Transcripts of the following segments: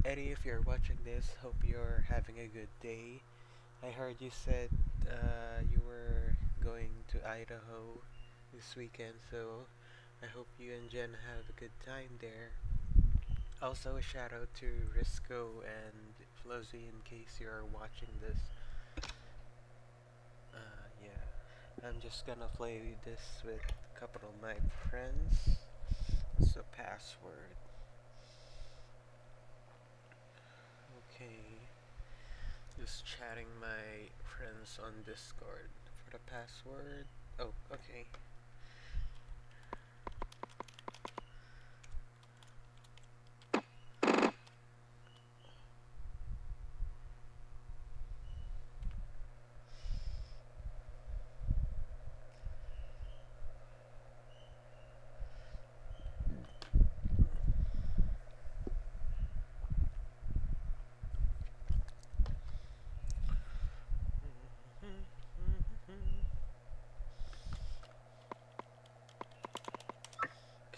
Eddie, if you're watching this, hope you're having a good day. I heard you said you were going to Idaho this weekend, so I hope you and Jen have a good time there. Also, a shout out to Risco and Flozy in case you're watching this. Yeah, I'm just gonna play this with a couple of my friends. So, password. Okay. Just chatting my friends on Discord for the password. Oh, okay.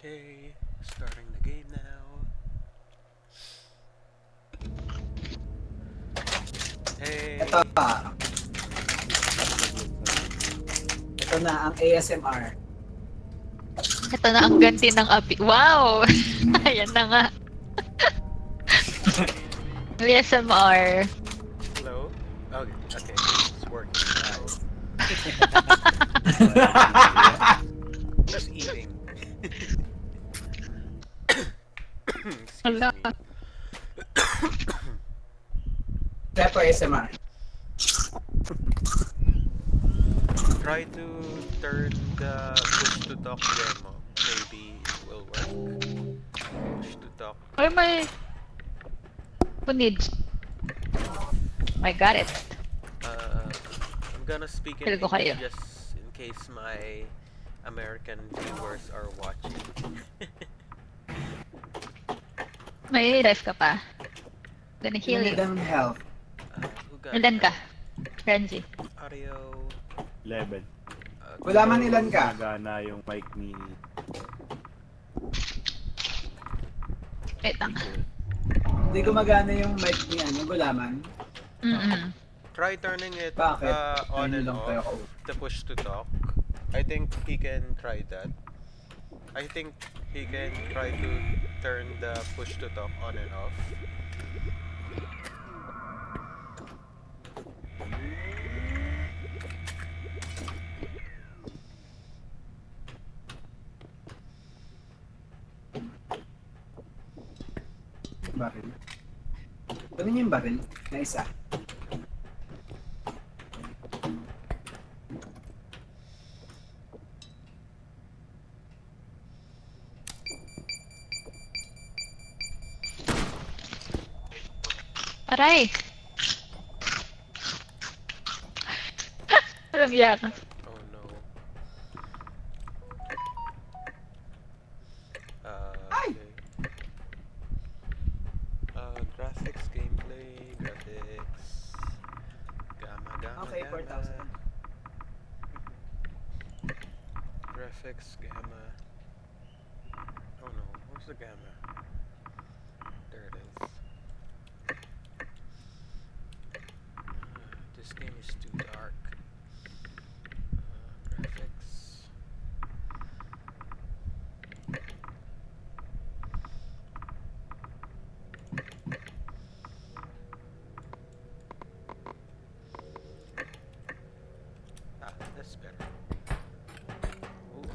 Okay, starting the game now. Hey! Ito pa. Ito na ang ASMR. Ito na ang ganti ng api. Wow! Ayan na nga. ASMR. Hello? Okay, okay, it's working now. Just eating. Excuse Hala. me. Ito ASMR. Try to turn the push to talk demo. Maybe it will work. Push to talk. Ay, may... Who needs? I got it. I'm gonna speak in Feel ko kayo. English just in case my American viewers are watching. May life ka pa. Gonna heal You you. need them help. Who got Ilan ka? Renzi. audio? 11. Wala man ilan ka? Nagana yung mic ni... Wait lang. Hindi gumagana yung mic ni ano, Gulaman. Try turning it Bakit? on Ayun and lang tayo off, ako. the push to talk. I think he can try that. I think he can try to turn the push to talk on and off. Baril. Kunin yung baril na isa. Aray! Alam yan. Oh no. Ay! Okay. Graphics, gameplay, graphics. Gamma, Okay, gamma. 4,000. Graphics, gamma. Oh no, where's the gamma? There it is. This game is too dark. Graphics. That's better. Ooh.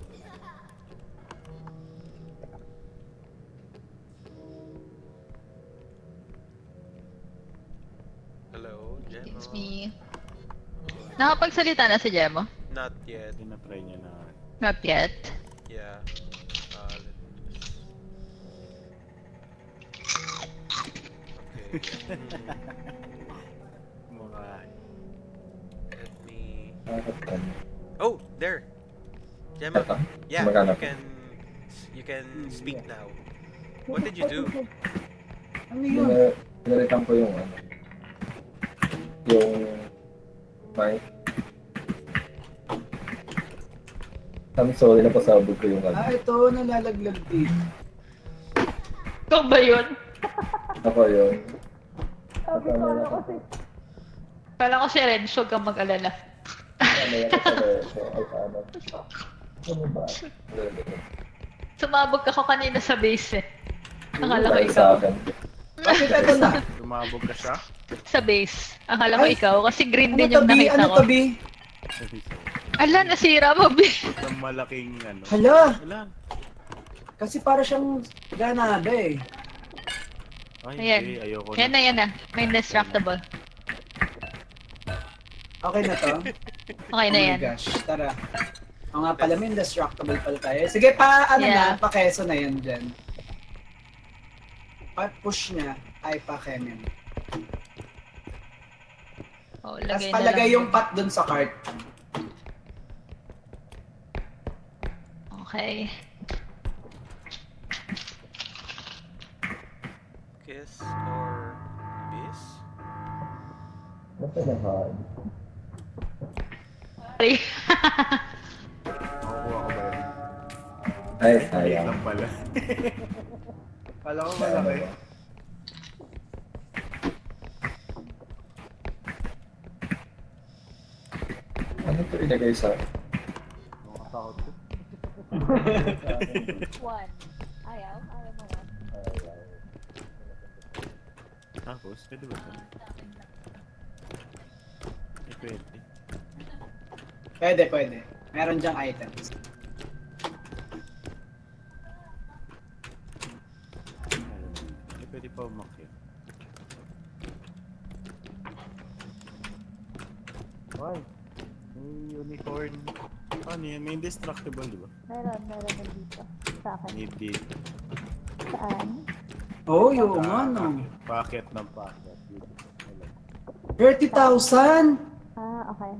Hello, Gemma. It's me. Nakapagsalita na si Jemo? Not yet. Tinatry niya na. Not yet. Yeah. Let me just... Okay. Mga... Let me... Oh, there. Gemma. Yeah, you can speak now. What did you do? Ano yun? Pinalitan ko yung ano. Yung mic. I'm sorry, napasabog ko yung ano. Ah, ito, nalalaglag din. Ikaw ba yun? Ako yun. Kala ko si Red, huwag kang mag-alala. Ano yan sa reso? Ay, paano? Ano ba? Sumabog ako kanina sa base eh. Akala ko Dahil ikaw. sa akin. Bakit ito na? Tumabog ka siya? Sa base. Akala ko Ay, ikaw kasi green Ano din yung tabi? nakita Ano ko. tabi? Ala, nasira mo, B. Ang malaking ano. Hala! Wala. Kasi para siyang ganada eh. Ay, Ayan. hindi. Ayoko Yan na. na, yan na. May indestructible. Okay na to? Okay na Oh yan. my gosh, tara. O nga pala, may indestructible pala tayo. Sige, ano Yeah. na, pa-keso na yan dyan. Pa-push niya, ay pa-kemen. Oh, Tapos lagay na palagay lang. yung pot dun sa cart. Okay. Kiss or miss? Basta na hard. Sorry. Makukuha ko ba yun? Ay, Maliit sayang. lang pala. Kala ko Ano malaki. ba? Ano to ilagay sa... Nakatakot ko. One. Ayaw? Ayaw mo one. Tapos, pwede ba ito? Eh, pwede. Pwede, pwede. Meron dyang items. Eh, pwede pa umakyat. Why? May unicorn. Ano yan? May indestructible, di ba? Meron na dito. Sa akin. Need dito. Saan? Oh, yung ano. Packet ng packet. 30,000! Ah, okay.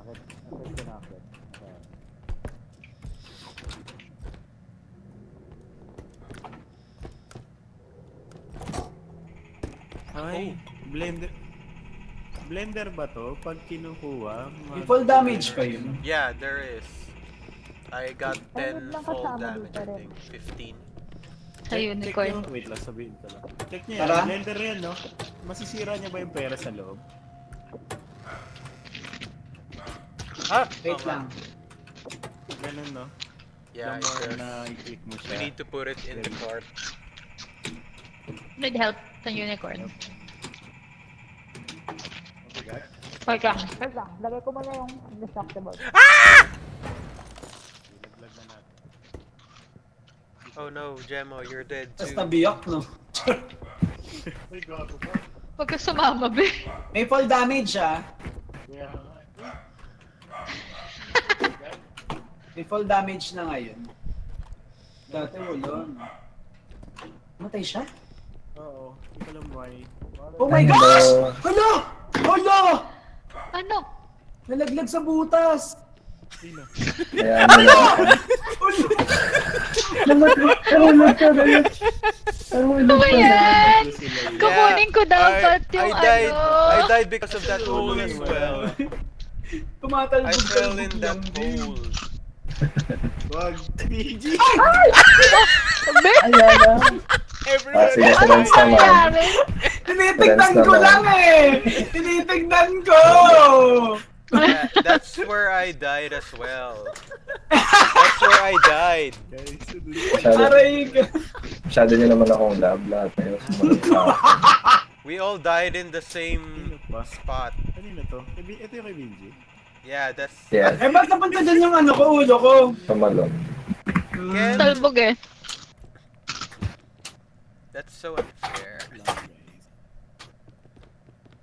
Akit ka na akit. Ay, blender. Blender ba to? Pag kinukuha, May full damage pa yun. Yeah, there is. I got Ay, 10 lang full kasama damage, dito I rin. think. 15. Sa Check unicorn. nyo. Wait lang, sabihin ko lang. Check nyo Tara. yan. Blender yan, no? Masisira niya ba yung pera sa loob? Ah! Wait oo nga. lang. Ganun, no? Yeah, Yung it more does. na i-click mo We siya. need to put it in the cart. Need help sa unicorn. Okay, guys? Wait lang. Wait lang. Lagay ko muna yung indestructible. Ilaglag na natin. Oh no, Gemmo, you're dead Tapos too. nabiyak, no? Ay, gago pa. Huwag ka sumama, B. May full damage, ah. Kaya nga. May full damage na ngayon. Dati wala. Matay siya? Oo. Hindi ko alam why. Oh my Hello. gosh! Hala! Hala! Ano? Nalaglag sa butas! Sino? Kaya ano lang. Nahulog ka na yun. Ano ba yan? Ito sila yun. Kukunin ko dapat yung I ano. died because of that hole as well. Tumatalbog I fell in that yung din. hole. Wag. PG! Ayan na. Ah, sige, Everyone friends naman. Nangyari? Tinitignan Friends ko naman. lang eh! Tinitignan ko! Yeah, that's where I died as well. That's where I died. Guys, Masyado, Aray ka! masyado nyo naman akong love lahat na yun. Sumunod sa akin. We all died in the same Sino pa? spot. Kanina to? Ito yung kay Benji. Yeah, that's Yeah, Eh, ba't napunta dyan yung ano ko, ulo ko? tumalon. Ken, Talbog eh. that's so unfair. Lang, guys.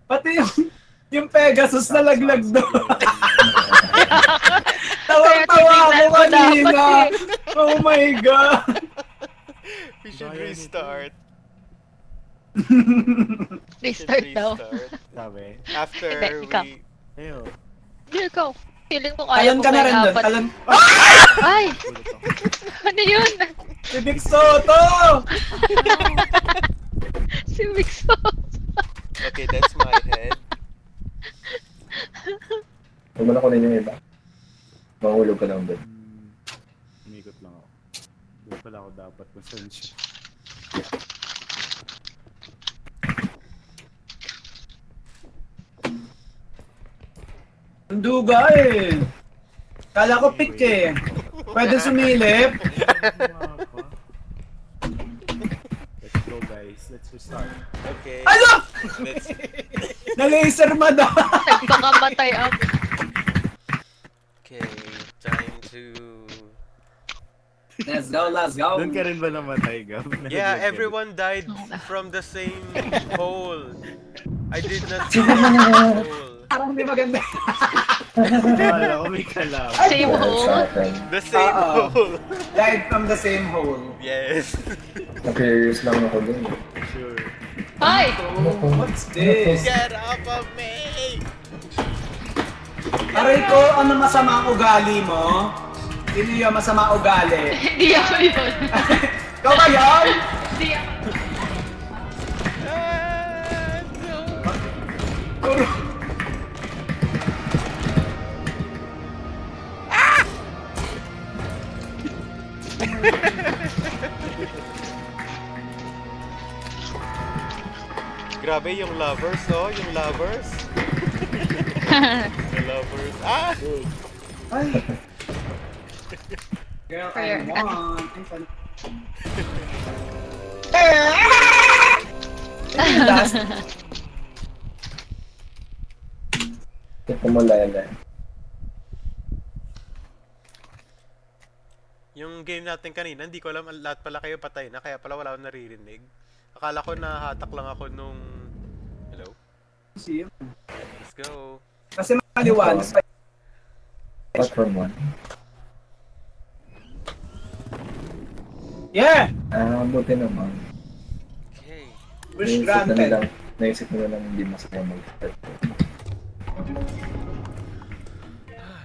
Pati yung Pegasus na laglag doon. Kaya Tawang-tawa ako titignan mo kanina! dapat eh. Oh my God! We should Gaya nito. restart. Restart daw. Sabi. After Hindi, ikaw. we... Ayo. Hindi ikaw. Feeling ko kaya Talon mo ka na pa rin yung doon. apat. Talon. Ay! Ulit ako. Ano yun? Si Vic Soto! Si Mixo. Okay, that's my head. Huwag mo na kunin yung iba. Mahulog ka lang doon. Umikot lang ako. Doon pala ako dapat kung saan siya. Ang duga eh. Kala ko pick eh. Pwede sumilip. Let's go guys, let's restart. Okay. Ano? Let's... Na-laser madam. Nagpakamatay ako. Okay, time to... Let's go, let's go. Doon ka rin ba namatay, Gab? Yeah, everyone died from the same hole. I did not see the hole. Parang hindi maganda. Wala ko may kalab. Same hole. The same hole. Died from the same hole. Yes. Na-curious lang ako dun. Sure. Hi! Oh, what's this? Get up of me! Aray ko, ano masama ang ugali mo? Sino yung masama ugali? Hindi ako yun. Ikaw ba yun? Hindi ako. Grabe yung lovers, oh, yung lovers. The lovers. Ah! Ay. Girl, I want. Last. Ito mo lala. Yung game natin kanina, hindi ko alam, lahat pala kayo patay na, kaya pala wala akong naririnig. Akala ko nahatak lang ako nung... Hello? Let's go. Kasi maliwanag. Platform 1. Yeah! Buti naman. Okay. Wish granted. Naisip nila lang hindi masaya mag-start.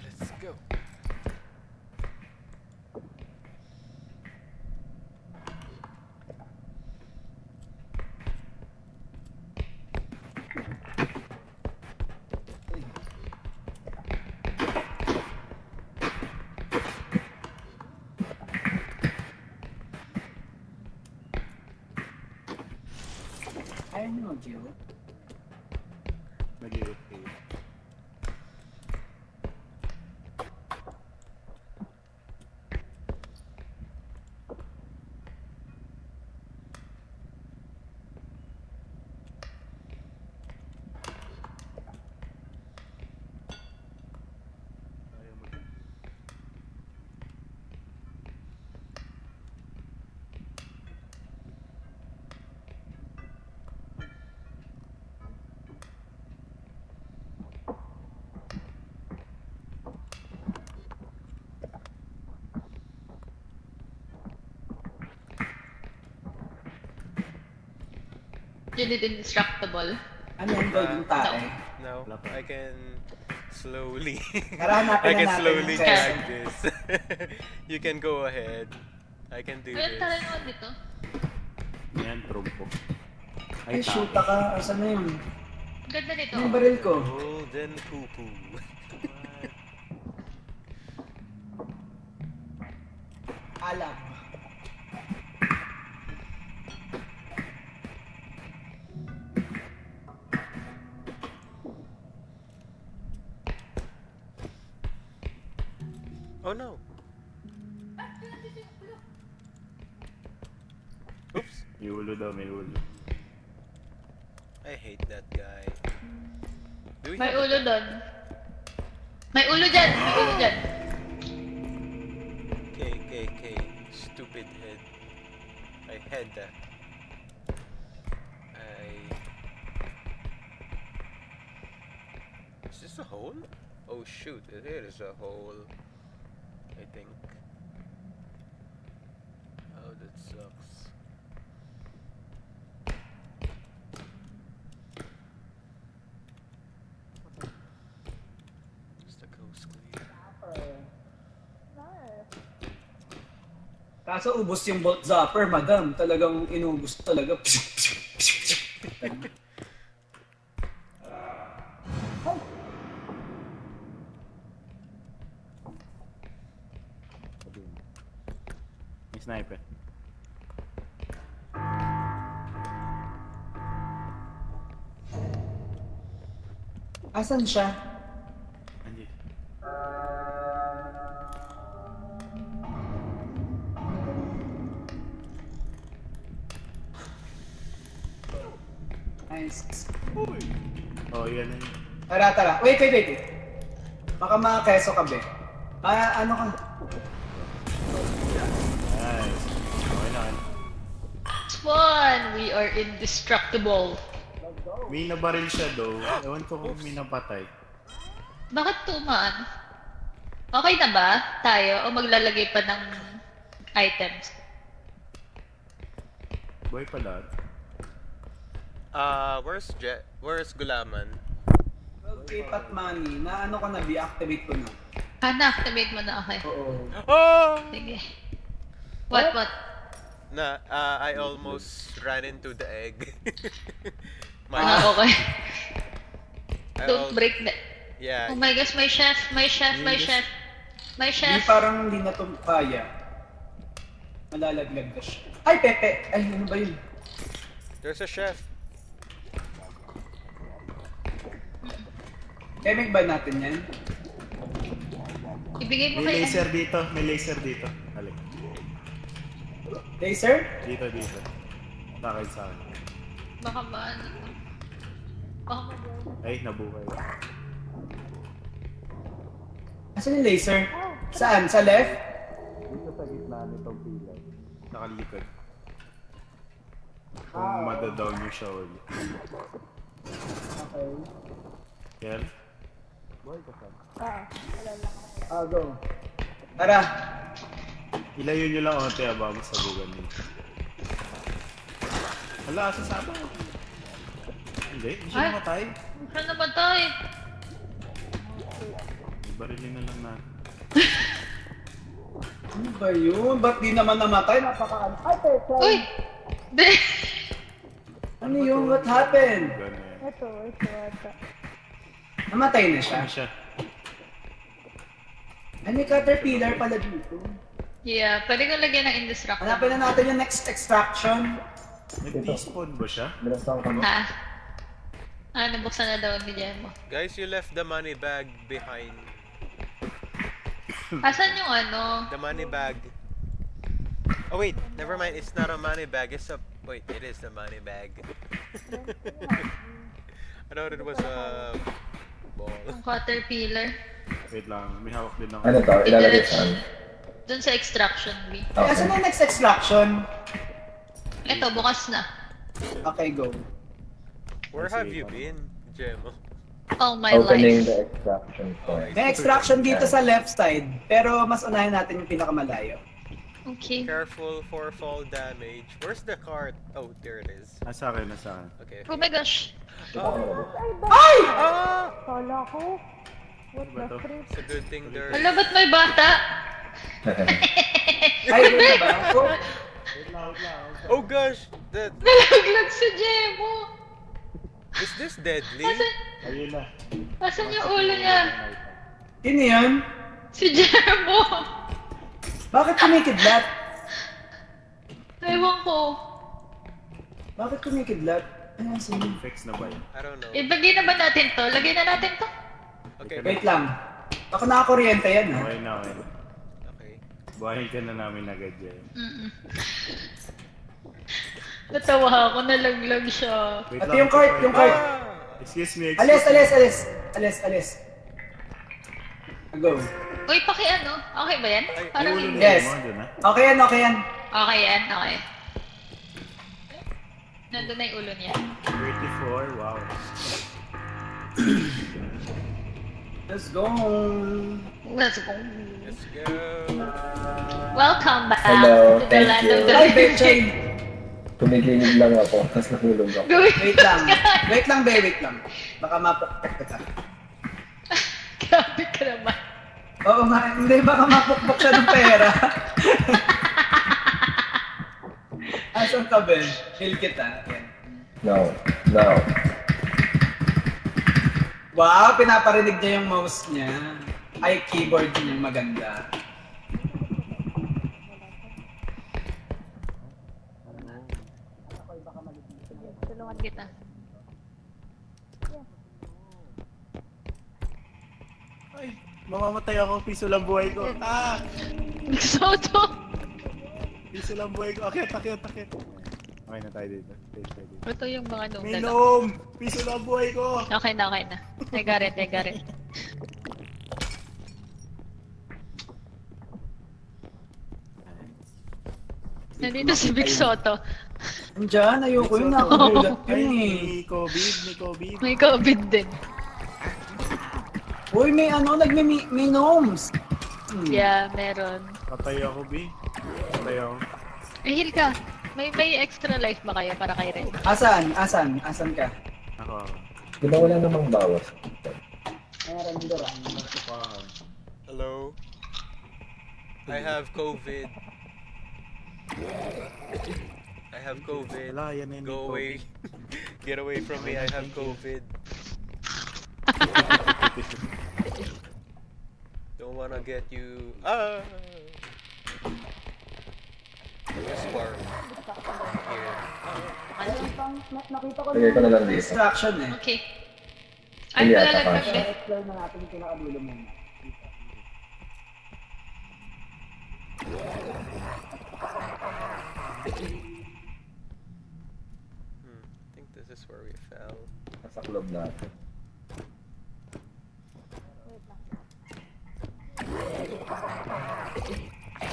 Let's go. I know you. Nag-i-okay. You did indestructible. Ano yung golden tae? No, I can slowly... Tara, hanapin I can na natin slowly yung drag session. this. You can go ahead. I can do Wait, this. tara naman dito. Yan, trumpo. Ay, shoot ka. Asan na yun? Ganda nito. Ano yung baril ko? Golden poo-poo. Alam. Oh no! Oops! May ulo daw, may ulo. I hate that guy. Do we May have ulo doon. May ulo dyan! May ulo dyan. KKK? Stupid head. I had that. Is this a hole? Oh shoot, it is a hole. I think. Oh, that sucks. Is the coast clear? Kaso ubos yung bolt zapper, madam. Talagang inubos talaga. May sniper. Asan siya? Andito. Nice. Oh, yan na. Tara. Wait. Baka makakeso ka, be. Ano ka? Nice. Okay na. Swan, we are indestructible. May nabaril siya though. Ewan ko kung may napatay. Bakit tumaan? Okay na ba tayo o maglalagay pa ng items? Boy pala. Where's Gulaman? Okay, Patmani. Na ano ko na, deactivate ko na. Na-activate mo na, okay. Oo. Oh! Sige. What? I almost ran into the egg. Okay. I Don't break the... Yeah. Oh my gosh, my chef. Hindi parang hindi na ito kaya. Malalaglag na siya. Ay, Pepe! Ay, ano ba yun? There's a chef. Kemig ba natin yan? Ibigay mo May kay... laser dito. May laser dito. Halik. Laser? Dito. Takay sa akin. Baka ba ano? Ay, nabuhay. Asan yung laser? Saan? Sa left? Dito sa gitna nitong pillar. Nakalikod. Kung madadown yung siya ulit. Okay. Kel? Go. Tara. Ilayo nyo lang onte abang sa bugan nito. Hala, sasama. Hindi siya namatay. Siya namatay. Barilin na lang natin. Ano ba yun? Ba't di naman namatay? Napaka... Ay, Pepe! Uy! Be! Ano yun? What happened? Ganun. Ito. Namatay na siya. Ano siya? Ay, may caterpillar pala dito. Yeah, pwede kong lagyan ng indestructible. Hanapin na natin yung next extraction. Nag-despawn ba siya? Binastahan ka mo. Ha? Nabuksan na daw ni Jemo. Guys, you left the money bag behind. Asan yung ano? The money bag. Oh wait, never mind. It's not a money bag. It's a... Wait, it is the money bag. I thought it was a ball. Yung caterpillar. Wait lang, may hawak din ako. Ano to? Ilalagay saan? Dun sa extraction B. Ay, asan na yung next extraction? Ito, bukas na. Okay, go. Where have you been, Gemma? All my Opening life. the extraction point. May extraction dito sa left side, pero mas unahin natin yung pinakamalayo. Okay. Careful for fall damage. Where's the card? Oh, there it is. Nasa akin, nasa akin. Okay. Oh my gosh. Oh, Ay! ah! Kala ko. What Ano ba to? the frick? It's a good thing there. Hala, ba't may bata? Ay, ano ba? Oh, Oh gosh, that Nalaglag si Jemo. is this deadly? Ayun na. Asan yung ulo niya? yun yun? Si Jemo. Bakit kumikidlat? Ewan ko. Bakit kumikidlat? Ano sige? Fix na ba yun? I don't know. Ibagay na ba natin to? Lagay na natin to? Okay. Wait lang. Baka nakakuryente yan ha. Okay na, okay na. Okay. Buhayin ka na namin agad dyan. Natawa ako, nalaglag siya. Wait At lang, yung cart, ito yung pa. cart. Excuse me, Alis, excuse me. alis. Go. Uy, ano? Okay ba yan? Ay, Parang Ulo na Yes. mo, dun, ha? Okay yan, okay yan. Okay yan, okay. Nandun na yung ulo niya. 34, wow. Let's go. Let's go. Let's go. Welcome back Hello, to the thank land you. of the Ay, living. Betchay. Tumigilid lang ako, tapos nahulog ako. Wait lang. Wait lang. Baka mapukpok kita. Grabe ka naman. Oo nga, hindi baka mapukpok siya ng pera. Asan ka, Ben? Heal kita. Yan. No. Wow, pinaparinig niya yung mouse niya. Ay, keyboard niya maganda. Tulungan kita. Ay, mamamatay ako. Piso lang buhay ko. Ah! So to. Piso lang buhay ko. Akit. Okay Okay na tayo dito. Stay tayo dito. Ito yung mga nung May dalawa. gnome! Piso na ang buhay ko! Okay na, okay na. I got it, I got it. Nandito si Big Soto. Andiyan, ayoko yun. Nakagulat Ay, yun eh. may COVID, may COVID. May COVID din. Uy, may ano, may gnomes. Yeah, meron. Patay ako, B. Patay ako. Heal ka. May extra life ba kayo para kay Ren? Asan? Asan ka? Ako. Di ba wala namang bawas? Meron doon. Hello? I have COVID. I have COVID. Wala, yan na yun. Go away. Get away from me, I have COVID. Don't wanna get you. Spark. Here. Lagay ko na lang dito. Distraction eh. Okay. Ay, Hindi wala ata lang pa. kami. Explore na natin yung pinakadulo muna. I think this is where we fell. Nasa club natin.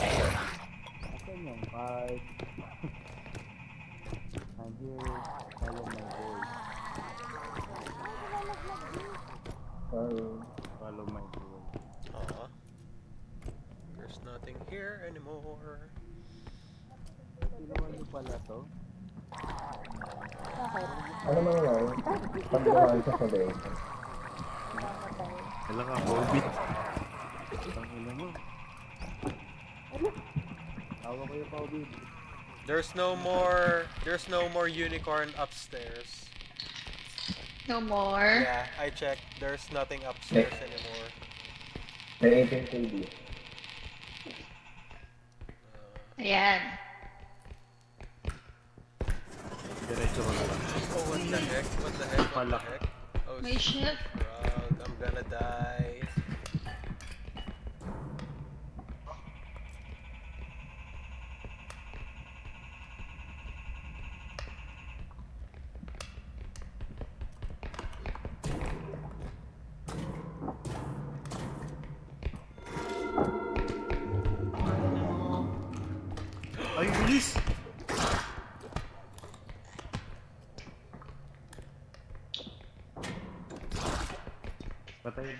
Asan yung fight? I'm here. Follow my voice. Follow my voice. Aw. There's nothing here anymore. Kinuha niyo pala to? Ano naman lang? Pagdaman sa sabihin. Wala ka, COVID. Ang ina mo. Tawa ko yung COVID. There's no more unicorn upstairs. No more. Yeah, I checked. There's nothing upstairs anymore. May 18 KD. Ayan. Diretso ko na lang. Oh, what the heck? What the heck? What the Pala. heck? Oh, May shit. frog, I'm gonna die. Ay, bilis! Patay.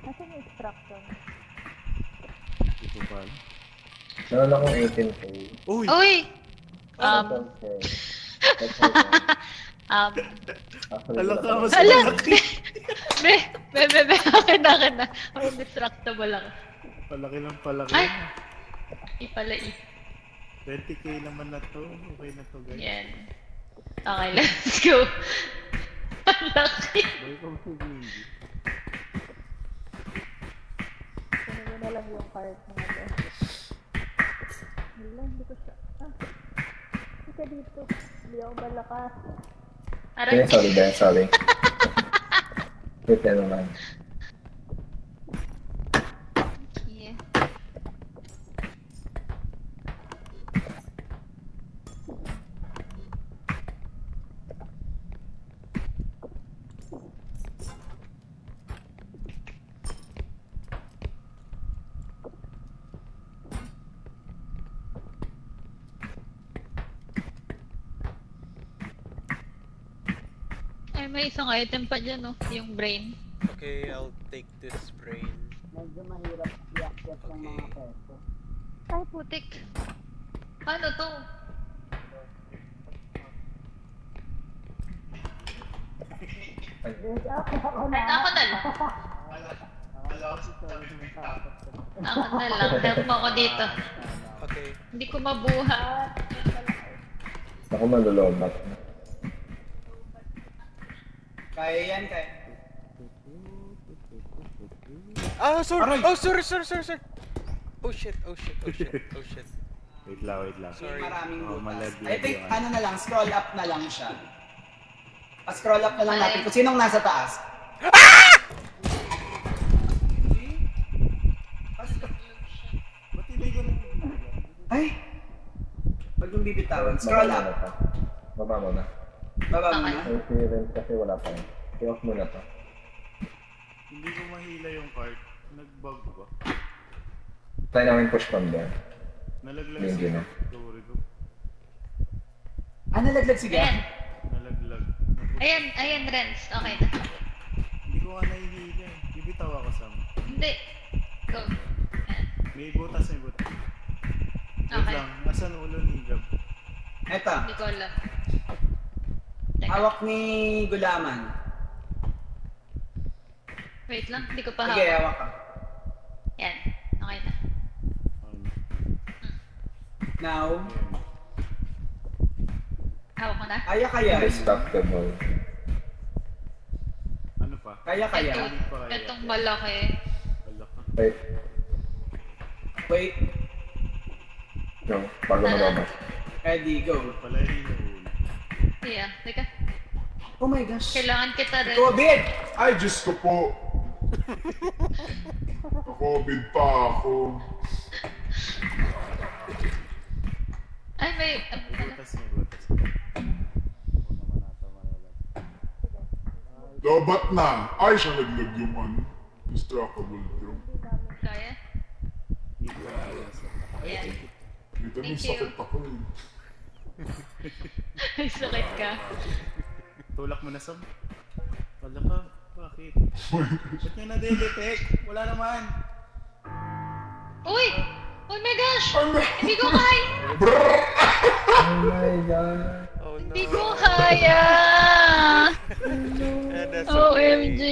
Nasaan yung instruction? Ito pa. Meron akong 18 KD. Uy! Uy! Okay. That's okay. Actually, Ala ka, mas Ala! malaki. Be, akin na. Ako distractable ako. Palaki lang, palaki. Ay! Ipala 20k naman na to. Okay na to, guys. Yan. Okay, let's go. Ang laki. Welcome to Windy. Kunin mo na lang yung card mga be. Wala, hindi ko siya. Hindi ka dito. Hindi ako malakas. Okay, sorry, Ben. Sorry. Wait na naman. Yeah. Ay, may isang item pa dyan, no? Yung brain. Okay, I'll take this brain. Medyo mahirap i-access ng mga Okay. peso. Ay, putik. Paano to? Ay, ako na lang. Ako na lang. Help mo ako dito. Okay. Hindi ko mabuhat. Ako malulombat. Kaya yan, kaya. Ah, sorry! Aray! Oh, sorry! Oh shit. Wait lang. Sorry. Maraming Oh, butas. malaglag I think, yun. ano na lang, scroll up na lang siya. Pa-scroll up na lang natin kung sinong nasa taas. Ba't hindi ko na... Ay! Wag mong bibitawan. Scroll up. Baba mo na. Baba mo Okay. na. Ang clearance kasi wala pa yun. I-off mo na to. Hindi ko mahila yung cart. Nag-bug ba? Try namin push from there. Nalaglag Hindi siya. na. Sorry ko. Nalaglag si Ayan. Gab. Nalaglag. Ayan, Renz. Okay na. Hindi ko nga nahihila eh. Bibitaw ako Sam. Hindi. Go. Ayan. May butas, may butas. Wait Okay. lang. Asan ulo ni Gab? Eto. Hindi ko alam. Teka. Hawak ni Gulaman. Wait lang, hindi ko pa Sige, hawak. hawak ka. Yan. Okay na. Now, Ayan. Hawak mo na? kaya. Indestructible. Ano pa? Kaya. Ito. Hindi pa kaya. Itong malaki. Wala ka. Wait. Wait. No. Bago mo lumabas. Ready, go. Pala yun yung ulo. Yeah, teka. Oh my gosh. Kailangan kita rin. COVID! Ay, Diyos ko po. COVID pa ako. Ay, may... May butas, may butas. Ako naman ata malalag. Lobat na. Ay, siya naglag yung ano. Destructible drone. Kaya? Hindi ko kaya sa Ayan. Dito may Thank you. sakit ako eh. Ay, sakit ka. Tulak mo na Sam. Wala ka. Bakit? Ba't niya na-detect? Wala naman. Uy! Oh my gosh! Hindi ko kaya! Oh my god. Oh no. Hindi ko kaya! Yeah, that's OMG!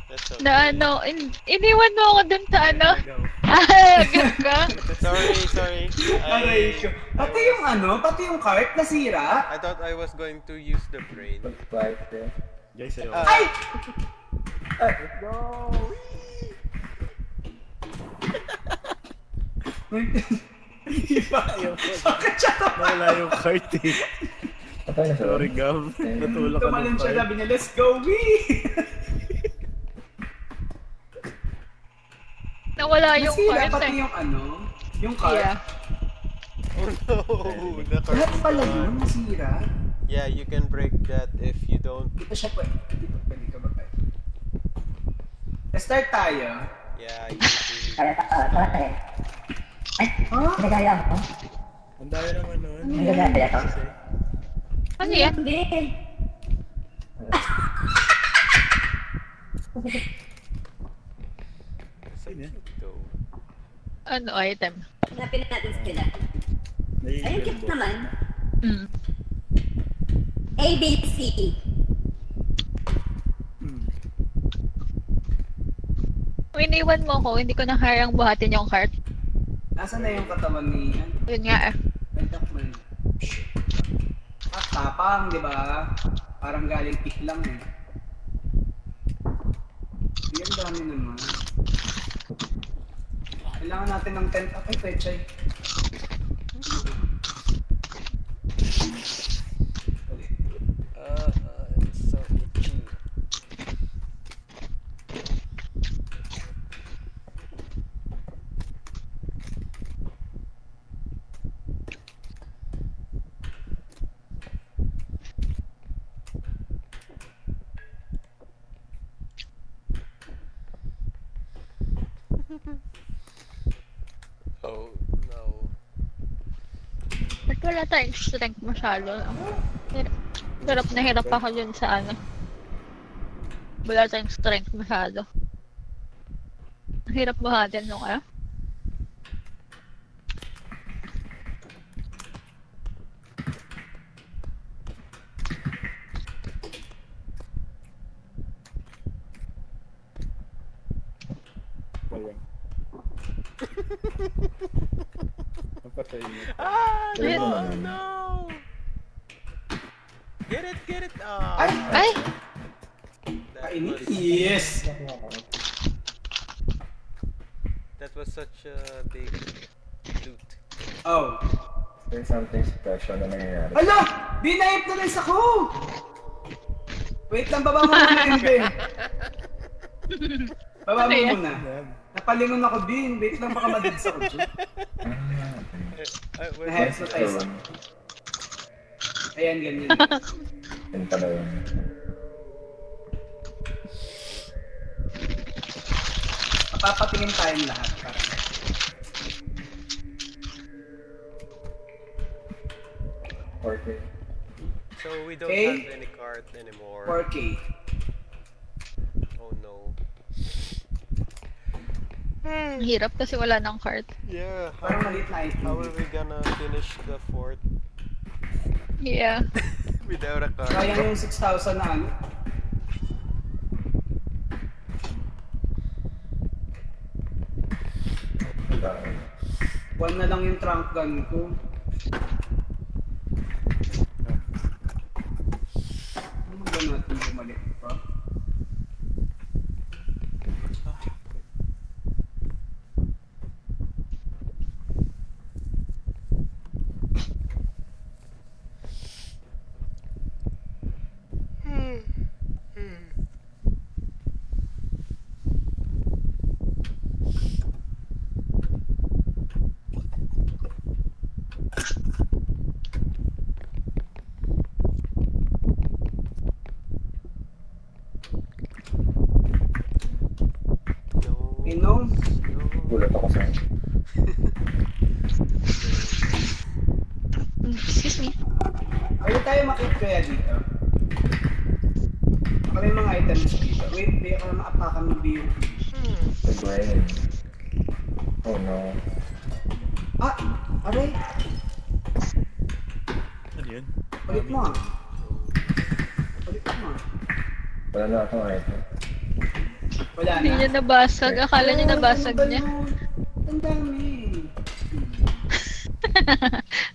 That's okay. Na ano, iniwan mo ako dun sa ano? Nagaw. Agad ka? Sorry. Aray ko. Pati yung ano, pati yung cart nasira. I thought I was going to use the brain. Right there. Guys, ayaw. Ay! Let's go! Iba. Bakit siya Nawala yung cart eh. Patay na siya. Sorry Gab. Natulak ka tumalon ng siya, cart. sabi niya, let's go, wee! Nawala yung Nasira card pati eh. yung ano, yung cart. Yeah. Oh no, the Lahat card. pala yun, nasira. Yeah, you can break that if you don't. Dito siya pwede. Dito pwede ka ba tayo? Start tayo. Yeah, you need Ha? Ang daya naman nun. Ano yan? Sino yan? though. Ano item? Hanapin natin sila. Ayun, Naiiwan cute mo. naman. Mm. A, B, C. Kung iniwan mo ako, hindi ko na kayang buhatin yung cart. Nasaan na yung katawan ni, ano, Yun nga eh. Pentak mo yun. Ah, tapang, di ba? Parang galing pick lang eh. Di, ang dami naman. Kailangan natin ng tent. Ay, pechay. It's so itchy. Oh no. Ba't wala tayong strength masyado? Hirap na hirap ako dun sa ano. Wala tayong strength masyado. Ang hirap buhatin nung ano. Walang. Napatay niya. Ah, Wait. no, no. Get it. Ah. Ay! Ay! That Kainis. was, Yes! that was such a big loot. Oh. There's something special na nangyayari. Hala! Bina-hypnotize ako! Wait lang, baba mo muna, Ende. Baba mo Ano yan? muna. Yan. Napalingon ako din. Wait lang, baka madids ako dyan. Na-heads na tayo sa... Ayan, ganyan. Yan pala yun. Papatingin tayong lahat. Parang. Okay. So we don't Okay. have any cart anymore. 4K. Oh no. Ang hirap kasi wala ng cart. Yeah. Parang maliit na item. How are we gonna finish the fort Yeah. without a cart? Sayang yung 6,000 na ano. One na lang yung trunk gun ko. Ano ba natin bumalik pa? No. Inom? Gulat ako sa'yo. Excuse me. Pwede tayo makit kaya dito? Baka may mga items dito. Wait, di ako maapakan mo view. The brain. Oh no. Ah! Aray! Ano yun? Palit mo ah. Palit mo ah. Wala na akong item. Wala Hindi na. niya nabasag. Akala niya nabasag niya. Ang dami.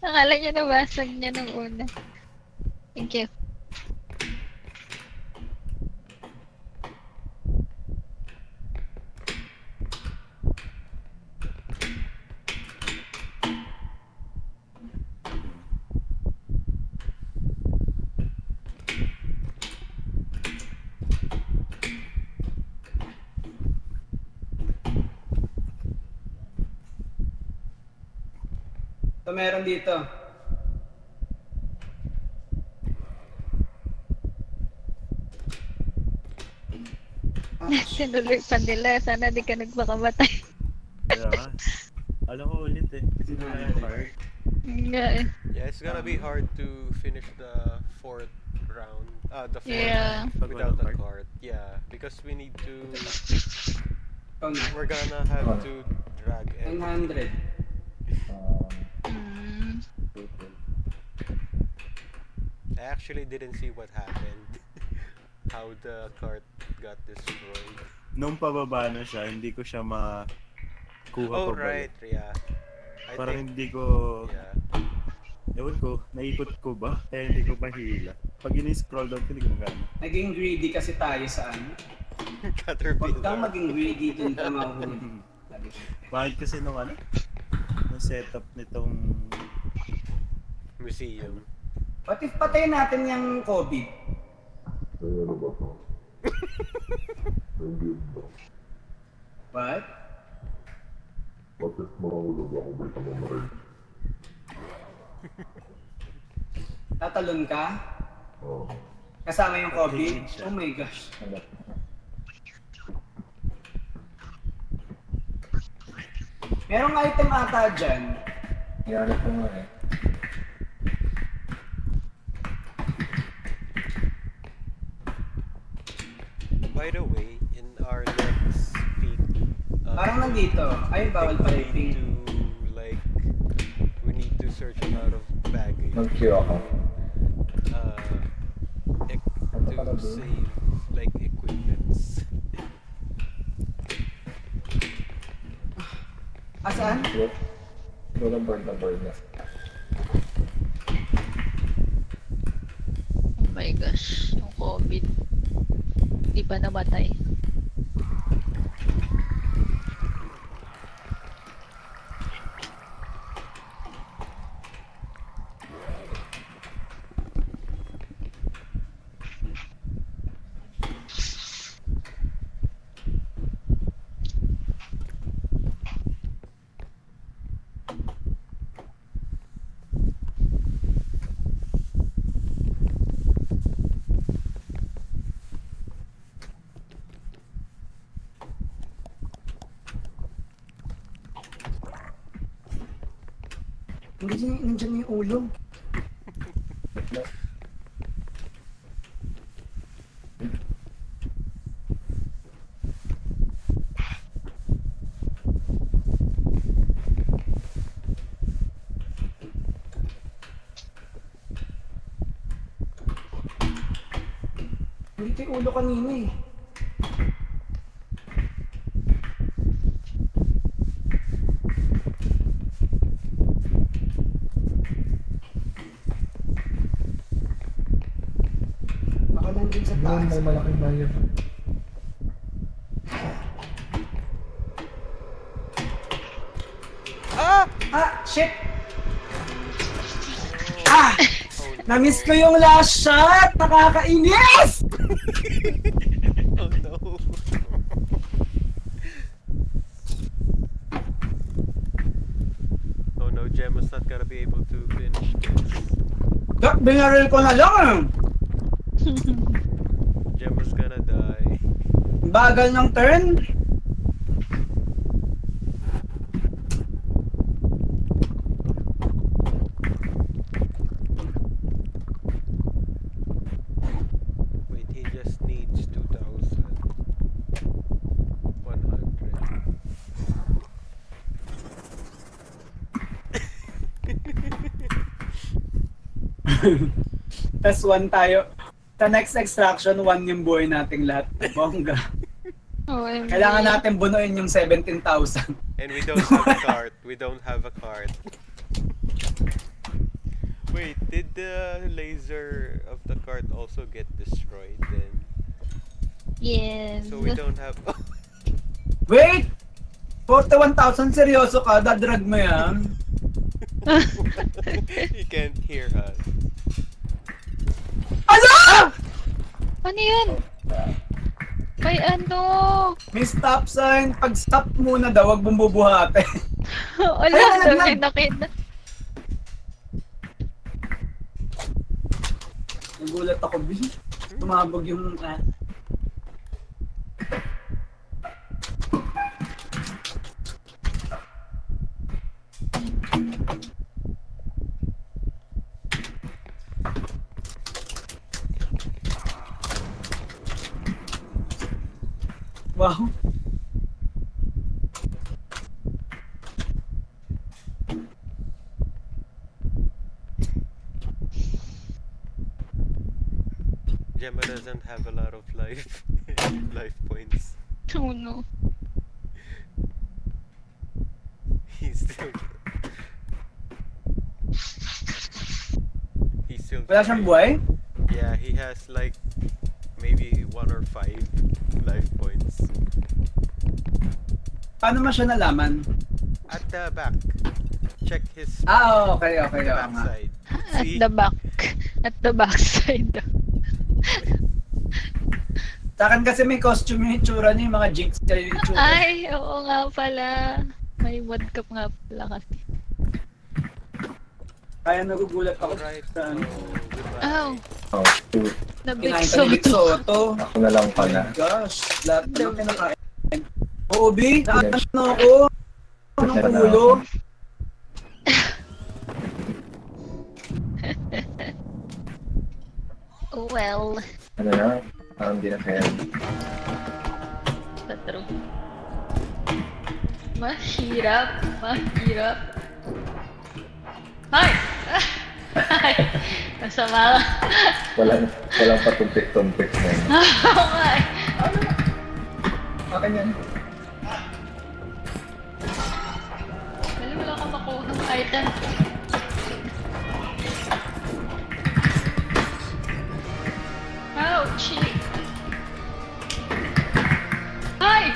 Akala niya nabasag niya nung una. Thank you. So meron dito. Sinuloy pa nila. Sana di ka nagpakamatay. Kaya nga. Alam ko ulit eh. Kasi wala yung card. Nga eh. Yeah, it's gonna be hard to finish the fourth round. The fourth Yeah. without a Card. cart. Yeah, because we need to. Ikaw na. We're gonna have to drag everything. 900. Mm. I actually didn't see what happened. How the cart got destroyed. Nung pababa na siya, hindi ko siya makuha Oh pa right, yeah. I Parang think, hindi ko, yeah. ewan ko, naikot ko ba? Kaya hindi ko mahila. Pag ini-scroll down ko, hindi ko magana. Naging greedy kasi tayo sa ano. Huwag kang Caterpillar. maging greedy dun ka mahuhuli. Bakit kasi nung ano? Nung setup nitong... Museum. What if patayin natin yung COVID? Kaya na ba ito? Hindi ba? What? Bakit marahulog ako may pamamaril? Tatalon ka? Ah, Kasama yung COVID? Okay, siya. Oh my gosh. Merong item ata dyan. Yan ko nga eh. By the way, in our next peak, Parang nandito. Ay, bawal pala yung ping. we need to search a lot of baggage. Mag-queue ako. To save like equipments. Asaan? Siguro board na. Oh my gosh. Yung COVID. Di pa namatay. Nandiyan yung ulo. Dito yung ulo kanina eh. Baka nandun sa taas. May malaking bayad. Shit! Na-miss ko yung last shot! Nakakainis! Oh no. Oh no, Gemma's not gonna be able to finish this. Binaril ko na lang! Gemma's gonna die. Bagal ng turn. Wait, he just needs 2,100. Tas 1 tayo. Sa next extraction, 1 yung buhay nating lahat. Bongga. OMG. Kailangan natin bunuin yung 17,000. And we don't have a cart. We don't have a cart. Wait, did the laser of the cart also get destroyed then? Yes. So we don't have... Wait! 41,000, seryoso ka? Dadrag mo yan? He can't hear us. Ano?! Ano yun? May ano? May stop sign. Pag stop muna daw, wag mong bubuhate. Wala, Ay, dami nakita. Nagulat ako, B. Tumabog yung... Wow. Gemma doesn't have a lot of life points. Oh no. He's still Wala siyang buhay? Yeah, he has like maybe 1 or 5 life points. Paano mo siya nalaman? At the back. Check his Okay. the back side. At the back. At the back side. Sa akin kasi may costume yung itsura niya, yung mga jigs kayo yung itsura. Ay, oo nga pala. May modcap nga pala kasi. Kaya nagugulat ako Alright, sa ano. goodbye. Oh, Oh, shoot. nabig Kinain ka ni Big Soto. Ako na lang pala. Gosh, lahat naman kinakain. Oo, B, naano ako. Anong ulo? Oh well. Ano na? Parang di na kaya. True. Mahirap. Ay! Ay! Masama. Walang patumpik-tumpik na yun. Oo nga eh. Akin yan. Wala ka makuha ng item. Ouchie! Ay!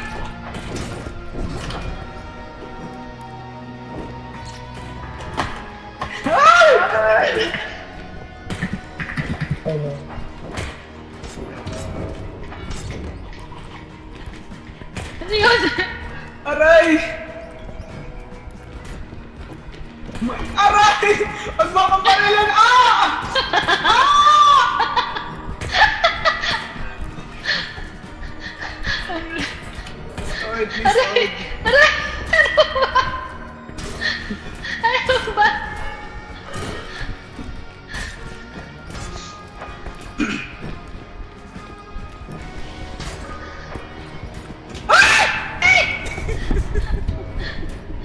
Ano? Ano yun? Aray! Aray! Huwag mo akong parilan! Sorry, please, Aray! sorry. Aray! Ano ba? Ano ba?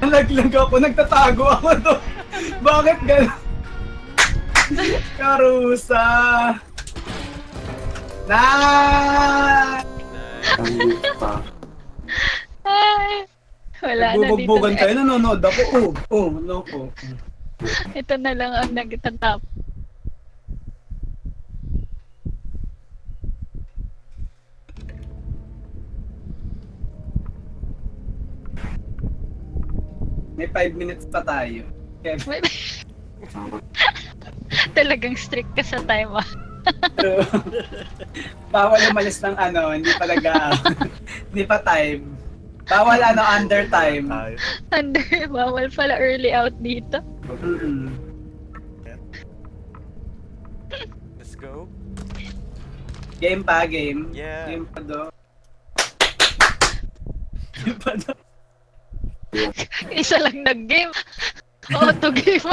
Nalaglag ako, nagtatago ako doon. Bakit gano'n? Karusa! Ay, wala na dito. Nagbubugbugan tayo, nanonood ako. Loko. Ito na lang ang nagtatap. May 5 minutes pa tayo. Kaya, Talagang strict ka sa time ah. bawal umalis ng hindi talaga, hindi pa time. Bawal under time. Under, bawal pala early out dito. Let's go. Game pa, game. Yeah. Game pa do. Game pa do. Isa lang nag-game. Auto game.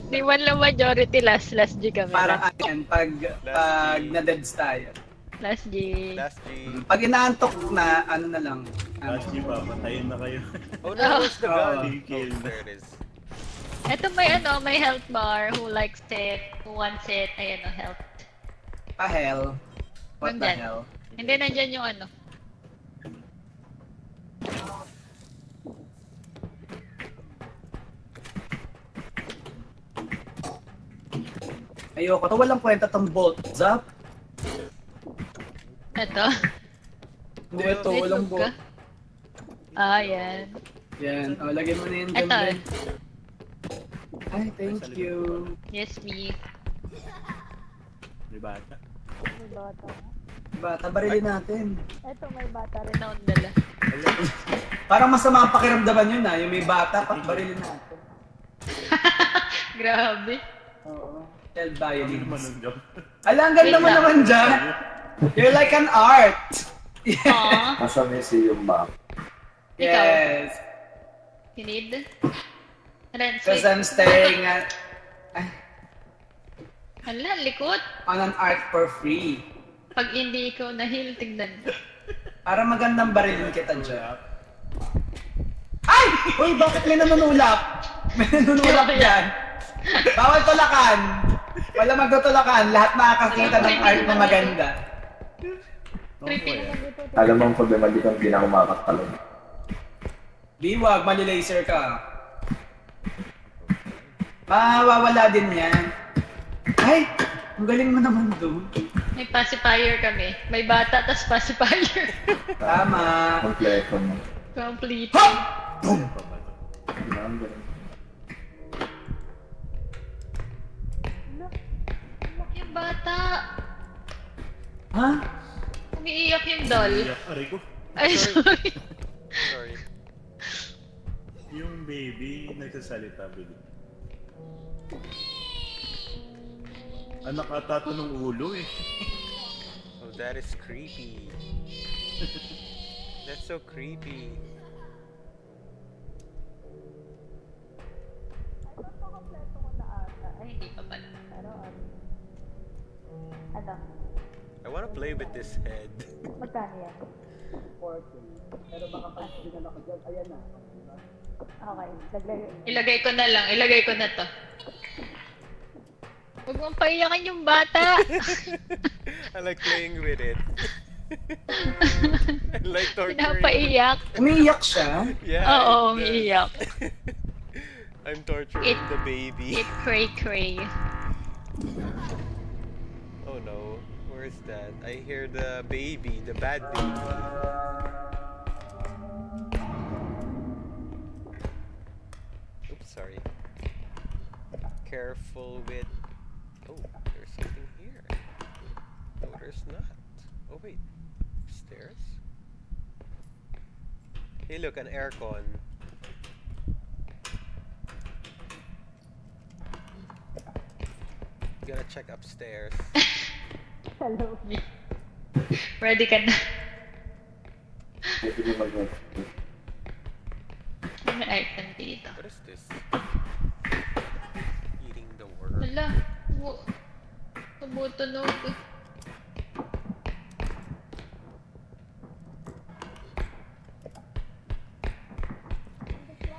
Di man lang majority last G kami. Parang pag na-deads tayo. Last G. Last G. Pag inaantok na, na lang. Last G pa, patayin na kayo. Oh no, where's the gun? Kill. There it is. Ito may health bar. Who likes it? Who wants it? Ayan health. Pa-hell. What the Nandyan. hell? Hindi, nandyan yung Ayoko to, walang kwenta tong bolt. Zap? Ito. Hindi ito, walang bolt. Yan. Yan, lagyan mo na yun dyan. Ito. Ben. Ay, thank you. Yes, me. May bata. May bata. Bata, barilin natin. Eto, may bata rin. Renowned dala. Parang masama ang pakiramdaman yun yung may bata, barilin natin. Grabe. Oo. Tell violins. Naman ang job. Ang ganda mo naman dyan. You're like an art. Aww. Nasa museum map. Yes. You need? Ren, Because sweet. I'm staring at Hala, likot. on an art for free. Pag hindi ikaw na-heal, tignan. Para magandang barilin kita dyan. Ay! Uy, bakit may nanunulak? May nanunulak dyan. Bawal tulakan. Wala magtutulakan. Lahat nakakakita ng art na maganda. Creepy. Alam mo ang problema dito ang ginagawa talon. Di wag, mali-laser ka. Mawawala din yan. Ay! Ang galing mo naman doon. May pacifier kami. May bata, tas pacifier. Tama. Kompleto mo. Complete. Boom! Yung bata. Ha? Umiiyak yung doll. Iyak, aray ko. Ay, sorry. Sorry. Yung baby, nagsasalita baby. Anak ata to ng ulo eh. Oh, that is creepy. That's so creepy. Kompleto ko na ata. Ay, hindi pa pala. Pero ano? I wanna play with this head. Magkano yan? 40. Pero baka pag dinala ko dyan, ayan na. Okay. Naglagay. Ilagay ko na lang. Ilagay ko na to. Huwag mong paiyakan yung bata. I like playing with it. I like torturing. Pinapaiyak. Umiiyak siya. Yeah. Oo, it does. umiiyak. I'm torturing It- the baby. It cray-cray. Oh no, where's that? I hear the baby, the bad baby. Oops, sorry. Careful with... Oh, there's something here. No, there's not. Oh wait, stairs? Hey look, an aircon. Gotta check upstairs. Hello. Ready ka na. Pwede mo mag- May item dito. What is this? Eating the worm. Hala. Tumutunog.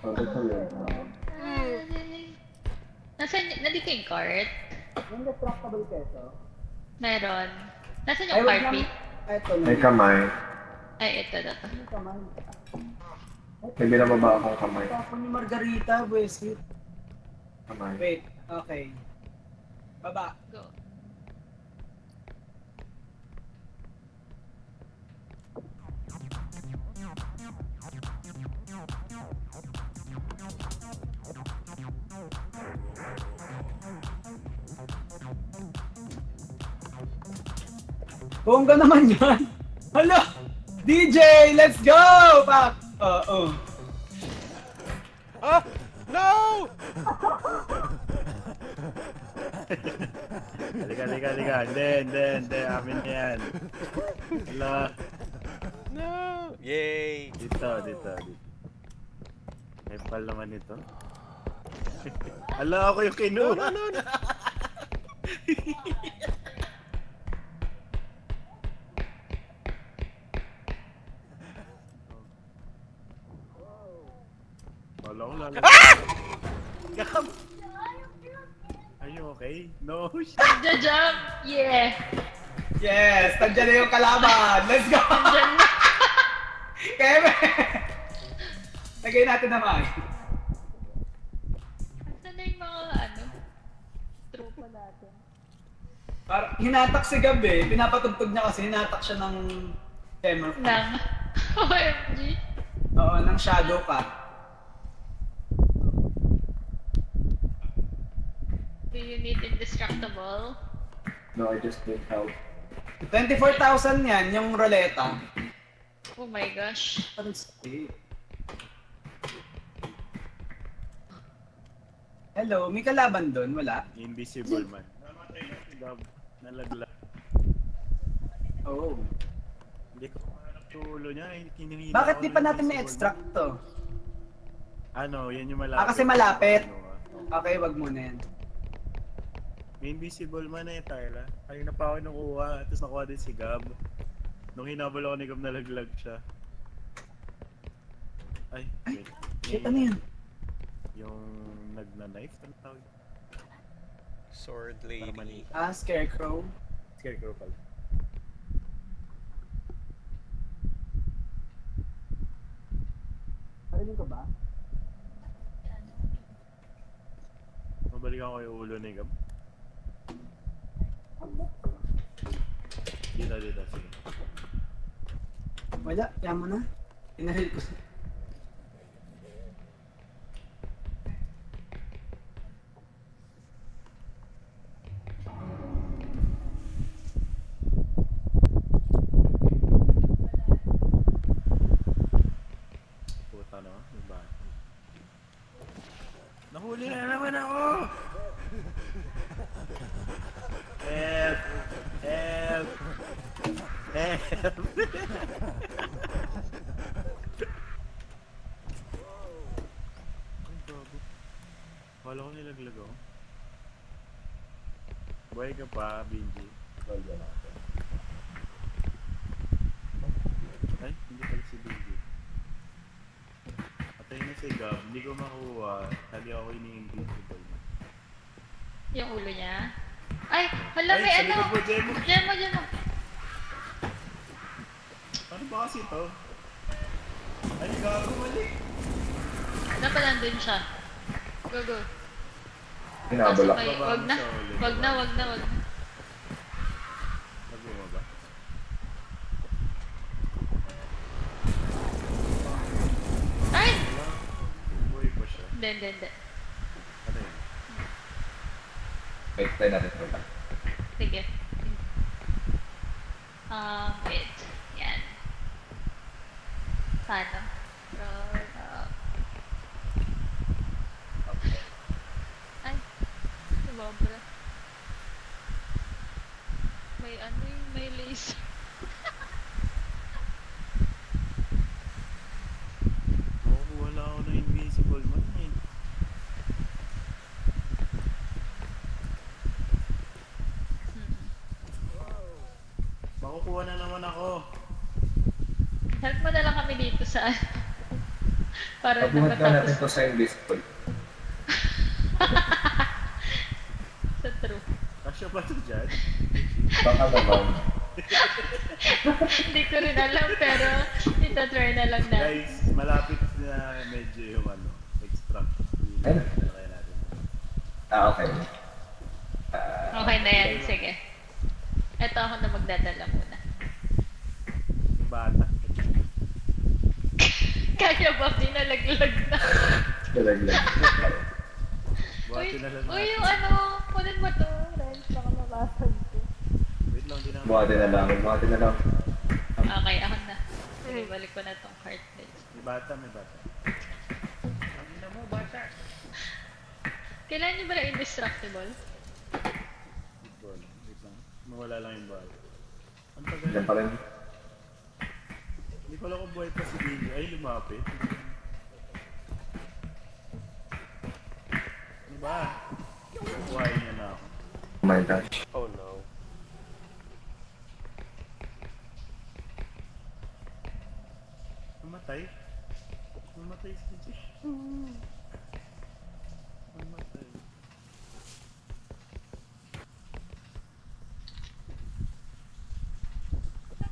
Oh, that's a weird one. Nandito yung cart? Yung destructible keso. Meron. Nasaan Ay, yung wag cart, lang. P? Ito na. May kamay. Ay, ito na to. May kamay. May binababa akong kamay. Tapon ni Margarita, buesit. Kamay. Wait, okay. Baba. Go. Bongga naman yan. Hala! DJ, let's go! Pak! Oo. Ah! No! Halika. Hindi. Amin na yan. Hala. No! Yay! Dito. May pal naman ito. Hala, ako yung kinuha. No. Wala ko lalo. Gab! Are you okay? No, shit. Jump! Yeah! Yes! Nandiyan na yung kalaban! Let's go! Diyan na! Keme! Lagay natin naman. Saan na yung mga tropa natin? Parang hinatak si Gab eh. Pinapatugtog niya kasi hinatak siya ng hammer. Nang OMG. Oo, ng shadow cut. Do you need indestructible? No, I just need help. 24,000 yan, yung roleta. Oh my gosh. Parang stay. Hello, may kalaban doon? Wala? Invisible man. Namatay na si Gab. Nalaglag. Oo. Hindi ko mahanap yung ulo niya. Hinihila Bakit ako di ng pa natin invisible na-extract man. to? Ano, yan yung malapit. Kasi malapit. Ano, Okay, wag muna yan. May invisible man eh, Tyla. Kanina pa ako nakuha, tapos nakuha din si Gab. Nung hinabol ako ni Gab, nalaglag siya. Ay, wait. Shit, ano yun? Yung nagna-knife, ano tawag? Sword lady. Scarecrow. Scarecrow pala. Parinig ko ba? Mabalikan ko yung ulo ni Gab. Dito, sige. Wala, yan mo na. Pinaril ko. Puta no, diba? Nahuli na naman ako! Help! Help! Help! Ay, gago. Wala ko nilaglag ako. Buhay ka pa, Benji. Ay, hindi pala si Benji. Patay na si Gab, hindi ko makuha. Tali ako ini-invisible. Yung ulo niya? Ay, hala, Ay, may sa ano! likod mo, Jemo! Jemo! Ano ba kasi ito? Ay, gago, mali! Dapat nandun siya. Go. Hinabol ako. May, wag na. Naguma ba? Ay! Buhay pa siya. Hindi. Ano yun? Wait, try natin ito. Sige. Wait. Yan. Paano? Roll up. Ay, sumobra. May laser. Wala ako na invisible man eh. Makukuha na naman ako. Help mo na lang kami dito sa Para Pabungat nga natin matapos to sa invisible. sa true. Kasya ba ito dyan? Baka naman. Hindi ko rin alam, pero itatry na lang natin. Guys, malapit na medyo yung ano, extract. Ayun. Kaya natin. Okay. Okay na yan, sige. Eto ako na magdadala muna. Yung bata. Kaya ba dinalaglag na? Dalaglag. Buhatin na lang Uy, natin. yung ano, kunin mo to, Renz, baka mabasag ko. Wait lang, di namin. Buhatin na lang. Buhatin na lang. Okay, ako na. Sige, balik ko na tong cartridge. May bata, may bata. Ano mo, bata? Kailan nyo ba na indestructible? Wait lang. Mawala lang yung bata. Ang tagal. Diyan pa rin. Hindi ko alam kung buhay pa si Billy. Ay, lumapit. Ano ba? Buhayin niya na ako. Oh my gosh. Oh no. Namatay? Namatay si Jay. Namatay.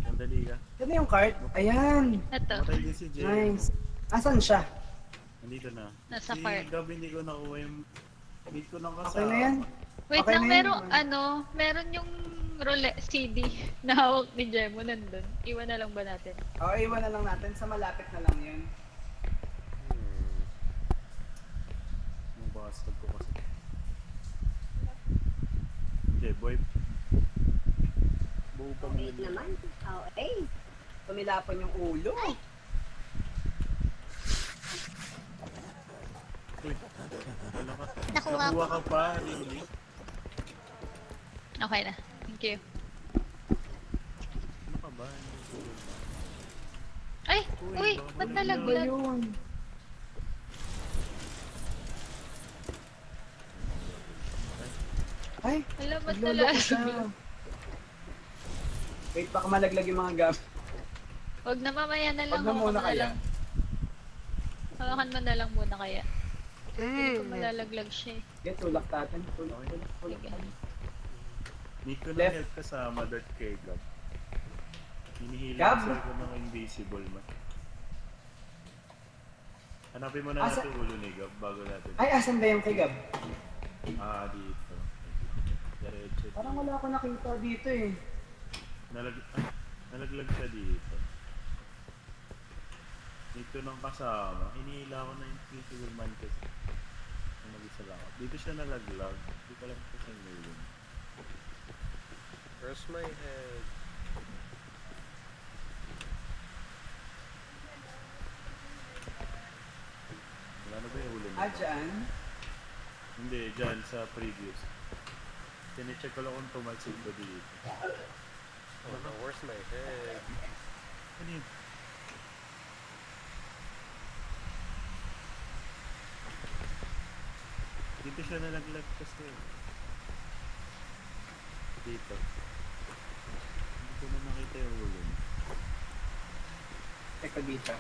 Sandali ka. Yan na yung cart. Ayan. Ito, Namatay din si Jay. Nice. Asan siya? Nandito na. nasa Si cart. Gab hindi ko nakuha yung... Need ko lang kasama. Okay na yan. Wait Okay lang, na yun. meron yung CD na hawak ni Jemo nandun. Iwan na lang ba natin? O, iwan na lang natin. Sa malapit na lang yun. Yung bastard ko kasi. Jay, boy. Buo pang Wait yun. naman. Oh, eh. Tumilapon yung ulo. Uy, wala ka. Nakuha Nakuha ka pa, really? Okay na. Thank you. Ano ka ba? Ay! Uy! Ba't nalaglag? Yun. Ay, Alam, ba't nagloloko siya. nalaglag? Wait, baka malaglag yung mga gam. Huwag na, mamaya na lang. Wag na hawakan muna mo kaya. lang. Hawakan mo na lang muna kaya. Hindi ko malalaglag siya eh. Okay, tulak natin. Tulak. Sige. Need ko na Left. help kasama that kay Gab. Hinihilang Gab? sa ko ng invisible man. Hanapin mo na Asa- natin ulo ni Gab bago natin. Ay, asan ba yung kay Gab? Ah, dito. Diretso. Parang wala ako nakita dito eh. Nalaglag siya dito. Dito nang kasama. Hinihila ko na yung invisible man kasi. Mag-isa lang ako. Dito siya nalaglag. Hindi ko alam kasi yung ulo. Where's my head? Wala na ba yung ulo mo? Ah, dyan? Hindi, dyan sa previous. Tine-check ko lang kung tumalsig ba dito. Oh no, where's my head? Ano yun? Dito siya nalaglag kasi. Dito. Hindi ko na nakita yung ulo niya. Teka dito.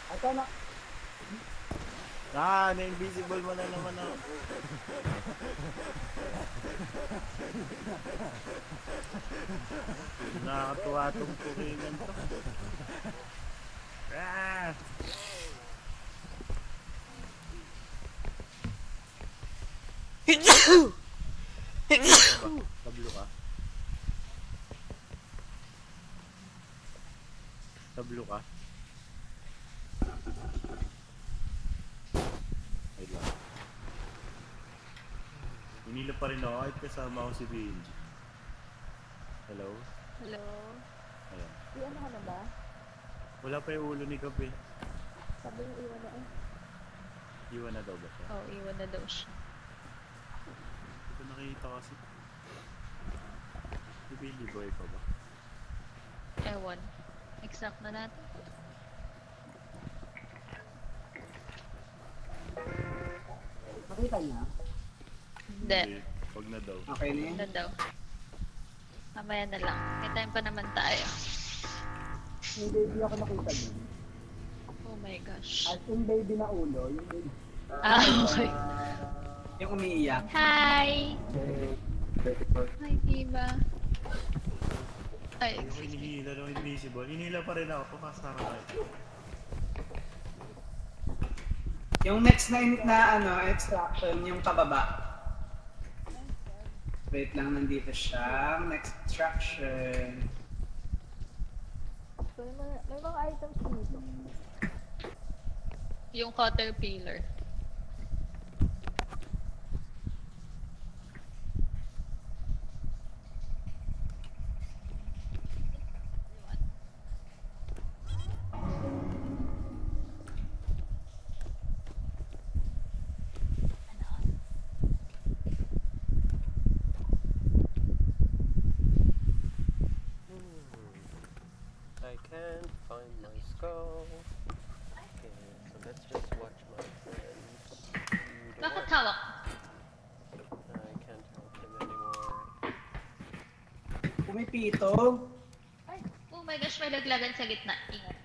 Ito na. Ah, na-invisible mo na naman ako. Nakakatuwa itong pukingan to. Ah! Tablo ka? Tablo ka? Wait lang. Hinila pa rin ako kahit kasama ako si Benji. Hello? Hello? Ayan. Iyan ka na ba? Wala pa yung ulo ni Gabi. Sabi yung iwan na eh. Iwan na daw ba siya? Oh, iwan na daw siya. Hindi ko nakita kasi. Si Billy Boy pa ba? Ewan. Exact na natin. Nakita niya? Hindi. Wag na daw. Okay na yun. Na daw. Mamaya na lang. May time pa naman tayo. Hindi ako nakita niya. Oh my gosh. At yung baby na ulo, yung baby. Ah, okay. Yung umiiyak. Hi! Hi, Diva. Ay, Yung hinihila ng invisible. Hinihila pa rin ako kasama kayo. Yung next na ano, extraction, yung pababa. Wait lang, nandito siya. Next extraction. May mga items dito. yung caterpillar. I can't find my skull. Okay, so let's just watch my friends do the Bakit work. hawak? I can't help him anymore. Pumipito. Ay, oh my gosh, may laglagan sa gitna. Ingat.